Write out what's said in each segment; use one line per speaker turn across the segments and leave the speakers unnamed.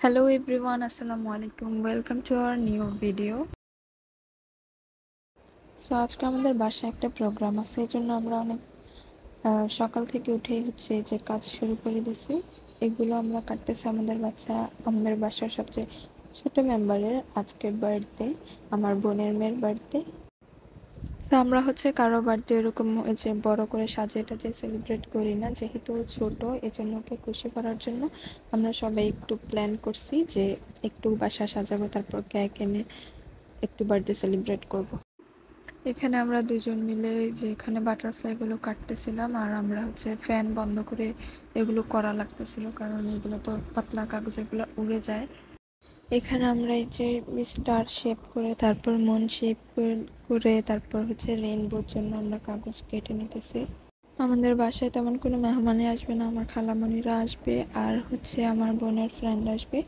Hello everyone, Assalamu alaikum. Welcome to our new video. So আজকে আমাদের বাসায় একটা প্রোগ্রাম আছে, এই জন্য আমরা অনেক সকাল থেকে উঠেই হচ্ছে যে কাজ শুরু করে দিছি। এগুলো আমরা কাটতেছি। আমাদের বাসার সবচেয়ে ছোট মেম্বারের আজকের বার্থডে, আমার বোনের মেয়ের বার্থডে। সো আমরা হচ্ছে কারো বার্থডে এরকম যে বড় করে সাজিয়ে টাজিয়ে সেলিব্রেট করি না, যেহেতু ছোট, এজন্য ওকে খুশি করার জন্য আমরা সবাই একটু প্ল্যান করছি যে একটু বাসা সাজাবো, তারপর কেক এনে একটু বার্থডে সেলিব্রেট করব। এখানে আমরা দুজন মিলে যে এখানে বাটারফ্লাইগুলো কাটতেছিলাম, আর আমরা হচ্ছে ফ্যান বন্ধ করে এগুলো করা লাগতেছিল, কারণ এগুলো তো পাতলা কাগজ, এগুলো উড়ে যায়। এখানে আমরা এই যে স্টার শেপ করে, তারপর মন শেপ করে তারপর হচ্ছে রেইনবোর জন্য আমরা কাগজ কেটে নিতেছি। আমাদের বাসায় তেমন কোনো মেহমানই আসবে না, আমার খালামণিরা আসবে আর হচ্ছে আমার বোনের ফ্রেন্ড আসবে।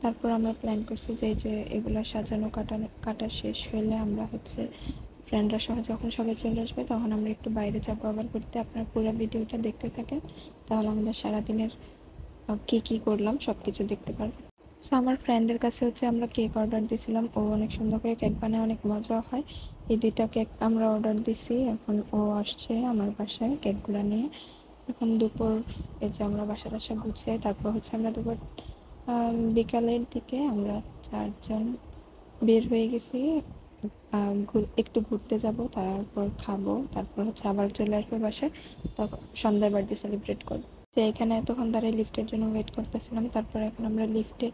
তারপর আমরা প্ল্যান করছি যে এই যে এগুলো সাজানো কাটা শেষ হলে আমরা হচ্ছে ফ্রেন্ডরা সহ যখন সবাই চলে আসবে তখন আমরা একটু বাইরে যাবো আবার ঘুরতে। আপনারা পুরো ভিডিওটা দেখতে থাকেন, তাহলে আমাদের সারাদিনের কী করলাম সব কিছু দেখতে পারবেন। সো আমার ফ্রেন্ডের কাছে হচ্ছে আমরা কেক অর্ডার দিয়েছিলাম, ও অনেক সুন্দর করে কেক বানায়, অনেক মজা হয়। এই দুইটা কেক আমরা অর্ডার দিছি, এখন ও আসছে আমার বাসায় কেকগুলো নিয়ে। এখন দুপুর এই যে আমরা বাসা গুছিয়ে তারপর হচ্ছে আমরা দুপুর বিকালের দিকে আমরা চারজন বের হয়ে গেছি। একটু ঘুরতে যাব, তারপর খাবো, তারপর হচ্ছে আবার চলে আসবো বাসায়, তখন সন্ধ্যায় বার্থডে সেলিব্রেট করবো। তো এখানে এতক্ষণ দাঁড়িয়ে লিফটের জন্য ওয়েট করতেছিলাম, তারপর এখন আমরা লিফটে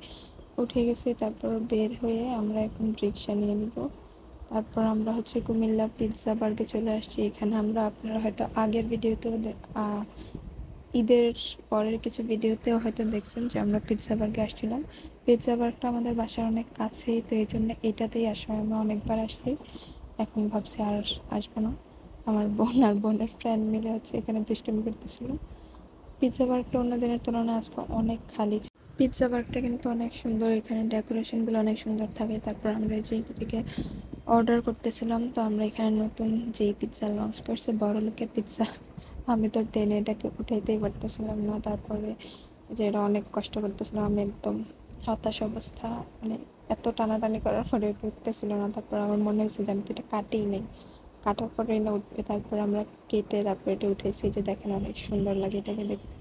উঠে গেছি, তারপর বের হয়ে আমরা এখন রিক্সা নিয়ে নিব। তারপর আমরা হচ্ছে কুমিল্লা পিৎজা বার্গে চলে আসছি। এখানে আমরা, আপনারা হয়তো আগের ভিডিওতেও ঈদের পরের কিছু ভিডিওতেও হয়তো দেখছেন যে আমরা পিৎজা বার্গে আসছিলাম। পিৎজা বার্গটা আমাদের বাসার অনেক কাছেই, তো এই জন্য এটাতেই আসা হয়, আমরা অনেকবার আসছি। এখন ভাবছি আর আসবো না। আমার বোন আর বোনের ফ্রেন্ড মিলে হচ্ছে এখানে দুষ্টুমি করতেছিল। পিৎজা বার্গটা অন্য দিনের তুলনায় আজকে অনেক খালি। পিৎজা বার্গটা কিন্তু অনেক সুন্দর, এখানে ডেকোরেশনগুলো অনেক সুন্দর থাকে। তারপর আমরা যেদিকে অর্ডার করতেছিলাম, তো আমরা এখানে নতুন যেই পিৎজা লঞ্চ করছে, বড় লোকের পিৎজা, আমি তো টেনে এটাকে উঠাইতেই পারতেছিলাম না। তারপরে যে এটা অনেক কষ্ট করতেছিলাম, আমি একদম হতাশ অবস্থা, মানে এত টানাটানি করার পরে উঠতেছিল না। তারপর আমার মনে হয়েছে যে আমি তো এটা কাটেই নেই, কাটার পরেই না উঠবে। তারপর আমরা কেটে তারপর এটা উঠেছি, যে দেখেন অনেক সুন্দর লাগে এটাকে দেখতে,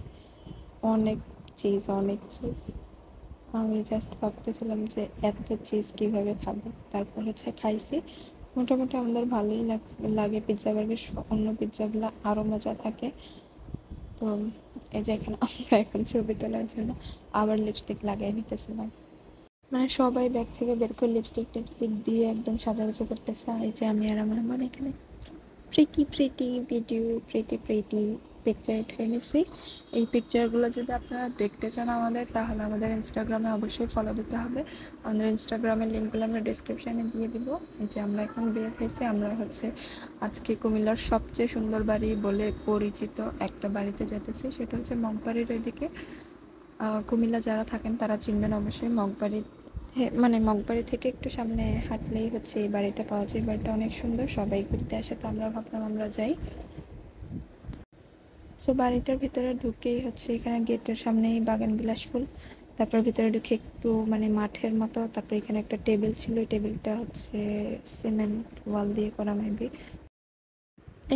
অনেক চিজ। আমি জাস্ট ভাবতেছিলাম যে এত চিজ কীভাবে খাবো। তারপর হচ্ছে খাইছি, মোটামুটি আমাদের ভালোই লাগে। পিৎজা বার্গের অন্য পিৎজাগুলো আরও মজা থাকে। তো এই যে এখানে আমরা এখন ছবি তোলার জন্য আবার লিপস্টিক লাগাই নিতেছিলাম, মানে সবাই ব্যাগ থেকে বের করে লিপস্টিক টিপস্টিক দিয়ে একদম সাজাগুজো করতেছে। আর এই যে আমি আর আমার বোন এখানে প্রিটি ভিডিও, প্রিটি পিকচার উঠে নিছি। এই পিকচারগুলো যদি আপনারা দেখতে চান তাহলে আমাদের ইনস্টাগ্রামে অবশ্যই ফলো দিতে হবে। আমাদের ইনস্টাগ্রামের লিঙ্কগুলো আমরা ডিসক্রিপশানে দিয়ে দিব। এই যে আমরা এখন বের হয়েছি, আমরা হচ্ছে আজকে কুমিল্লার সবচেয়ে সুন্দর বাড়ি বলে পরিচিত একটা বাড়িতে যেতেছি, সেটা হচ্ছে মগবাড়ির ওইদিকে। কুমিল্লা যারা থাকেন তারা চিনবেন অবশ্যই। মানে মগবাড়ি থেকে একটু সামনে হাঁটলেই হচ্ছে এই বাড়িটা পাওয়া যায়। এই বাড়িটা অনেক সুন্দর, সবাই ঘুরতে আসে, তো আমরা ভাবলাম আমরা যাই। সো বাড়িটার ভিতরে ঢুকেই হচ্ছে এখানে গেটের সামনেই বাগান বিলাস ফুল। তারপর ভিতরে ঢুকে একটু মানে মাঠের মতো, তারপর এখানে একটা টেবিল ছিল, ওই টেবিলটা হচ্ছে সিমেন্ট ওয়াল দিয়ে করা মেবি।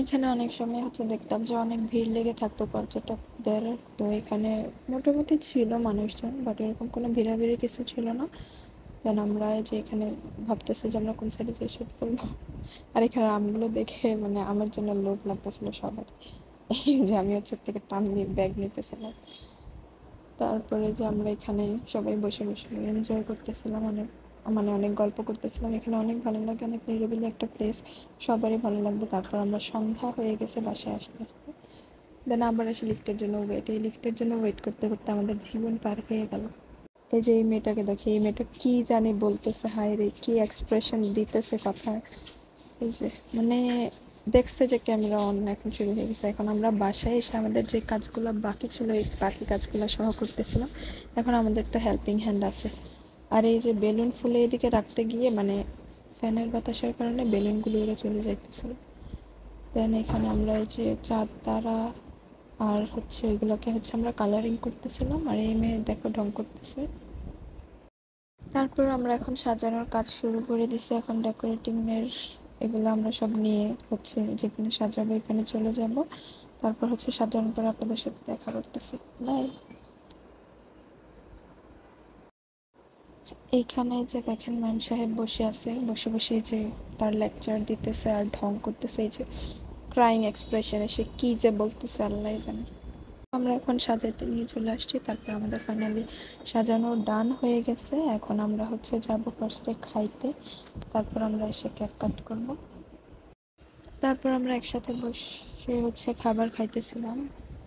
এখানে অনেক সময় হচ্ছে দেখতাম যে অনেক ভিড় লেগে থাকতো পর্যটকদের, তো এখানে মোটামুটি ছিল মানুষজন, বাট এরকম কোনো ভিড়াভিড়ি কিছু ছিল না। দেন আমরা যে এখানে ভাবতেছি যে আমরা কোন সাইডে যেয়ে শুট করবো। আর এখানে আমগুলো দেখে মানে আমার জন্য লোভ লাগতেছিল সবার, যে আমি হচ্ছে থেকে টান দিয়ে ব্যাগ নিতেছিলাম। তারপরে যে আমরা এখানে সবাই বসে বসে এনজয় করতেছিলাম, অনেক গল্প করতেছিলাম। এখানে অনেক ভালো লাগে, অনেক নিরিবিলি একটা প্লেস, সবারই ভালো লাগবে। তারপর আমরা সন্ধ্যা হয়ে গেছে বাসায় আসতে আসতে, দেন আবার এসে লিফটের জন্য ওয়েট করতে করতে আমাদের জীবন পার হয়ে গেল। এই যে এই মেয়েটাকে দেখি, এই মেয়েটা কি জানি বলতেছে, হায় রে কি এক্সপ্রেশন দিতেছে কথায়। এই যে মানে দেখছে যে ক্যামেরা অন, এখন শুরু হয়ে গেছে। এখন আমরা বাসায় এসে আমাদের যে কাজগুলো বাকি ছিল এই বাকি কাজগুলো সহ করতেছিলাম। এখন আমাদের তো হেল্পিং হ্যান্ড আছে। আর এই যে বেলুন ফুলে এদিকে রাখতে গিয়ে মানে ফ্যানের বাতাসের কারণে বেলুনগুলো উড়ে চলে যাইতেছিল। দেন এখানে আমরা এই যে চাঁদ তারা আর হচ্ছে ওইগুলোকে হচ্ছে আমরা কালারিং করতেছিলাম, আর এই মেয়ে দেখো ঢং করতেছে। তারপর আমরা এখন সাজানোর কাজ শুরু করে দিছি। এখন ডেকোরেটিং এর এগুলো আমরা সব নিয়ে হচ্ছে যেখানে সাজাবো এখানে চলে যাব। তারপর হচ্ছে সাজানোর পর আপনাদের সাথে দেখা করতেছি। বাই। এইখানে যে দেখেন ম্যাম সাহেব বসে আছে, বসে বসে যে তার লেকচার দিতেছে আর ঢং করতেছে, এই যে ক্রাইং এক্সপ্রেশনে সে কি যে বলতেছে আল্লাহ জানে। আমরা এখন সাজাতে নিয়ে চলে আসছি। তারপর আমাদের ফাইনালি সাজানো ডান হয়ে গেছে। এখন আমরা হচ্ছে যাব ফার্স্টে খাইতে, তারপর আমরা এসে কেক কাট করব। তারপর আমরা একসাথে বসে হচ্ছে খাবার খাইতেছিলাম।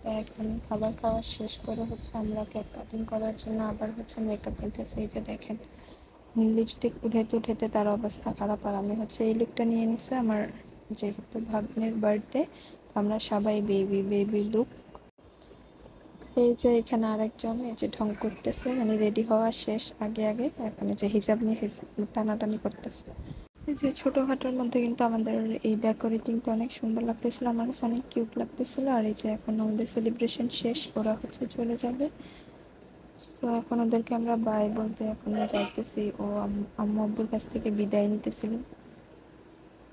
তো এখন খাবার খাওয়া শেষ করে হচ্ছে আমরা কেক কাটিং করার জন্য আবার হচ্ছে মেকআপ নিতেছি। এই যে দেখেন লিপস্টিক উঠাতে উঠাতে তার অবস্থা খারাপ, আর আমি হচ্ছে এই লুকটা নিয়ে নিছি আমার যেহেতু ভাগ্নের বার্থডে, তো আমরা সবাই বেবি বেবি লুক। এই যে এখানে আরেকজন এই যে ঢং করতেছে, মানে রেডি হওয়া শেষ আগে আগে এখন যে হিজাব নিয়ে টানাটানি করতেছে। এই যে ছোটোখাটোর মধ্যে কিন্তু আমাদের এই ডেকোরেটিংটা অনেক সুন্দর লাগতেছিল, আমার কাছে অনেক কিউট লাগতেছিল। আর এই যে এখন আমাদের সেলিব্রেশন শেষ, ওরা হচ্ছে চলে যাবে। তো এখন ওদেরকে আমরা বাই বলতে এখন যাইতেছি। ও আম্মু আব্বুর কাছ থেকে বিদায় নিতেছিল।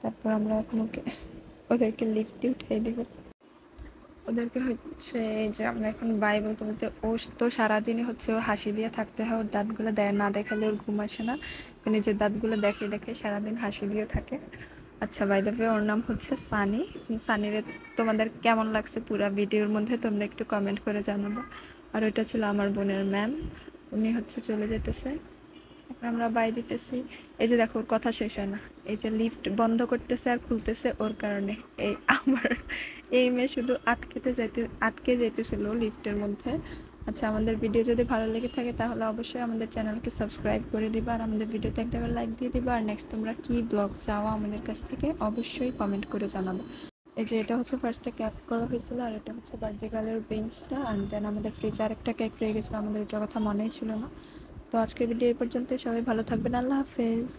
তারপর আমরা এখন ওদেরকে লিফটে উঠিয়ে দেব। ওদেরকে হচ্ছে এই যে আমরা এখন বাই বলতে বলতে, ও তো সারাদিনই হচ্ছে ওর হাসি দিয়ে থাকতে হয়, ওর দাঁতগুলো না দেখালে ওর ঘুম আসে না, নিজের দাঁতগুলো দেখে দেখে সারাদিন হাসি দিয়ে থাকে। আচ্ছা, বাই দ্য ওয়ে ওর নাম হচ্ছে সানি। সানিরে তোমাদের কেমন লাগছে পুরো ভিডিওর মধ্যে তোমরা একটু কমেন্ট করে জানাবো। আর ওইটা ছিল আমার বোনের ম্যাম, উনি হচ্ছে চলে যেতেছে। আমরা বাই দিতেছি। এই যে দেখো ওর কথা শেষ হয় না, এই যে লিফট বন্ধ করতেছে আর খুলতেছে ওর কারণে। এই আমার এই মেয়ে শুধু আটকে যাইতেছিল লিফটের মধ্যে। আচ্ছা, আমাদের ভিডিও যদি ভালো লেগে থাকে তাহলে অবশ্যই আমাদের চ্যানেলকে সাবস্ক্রাইব করে দিবা, আর আমাদের ভিডিওতে একটা লাইক দিয়ে দিবা। আর নেক্সট তোমরা কি ব্লগ চাও আমাদের কাছ থেকে অবশ্যই কমেন্ট করে জানাবো। এই যে এটা হচ্ছে ফার্স্টে কেক করা হয়েছিল, আর এটা হচ্ছে বার্থডে গার্লের ড্রিঙ্কসটা। আর দেন আমাদের ফ্রিজে আরেকটা কেক রয়ে গেছিলো, আমাদের এটার কথা মনেই ছিল না। তো আজকের ভিডিও এই পর্যন্ত, সবাই ভালো থাকবেন, আল্লাহ হাফেজ।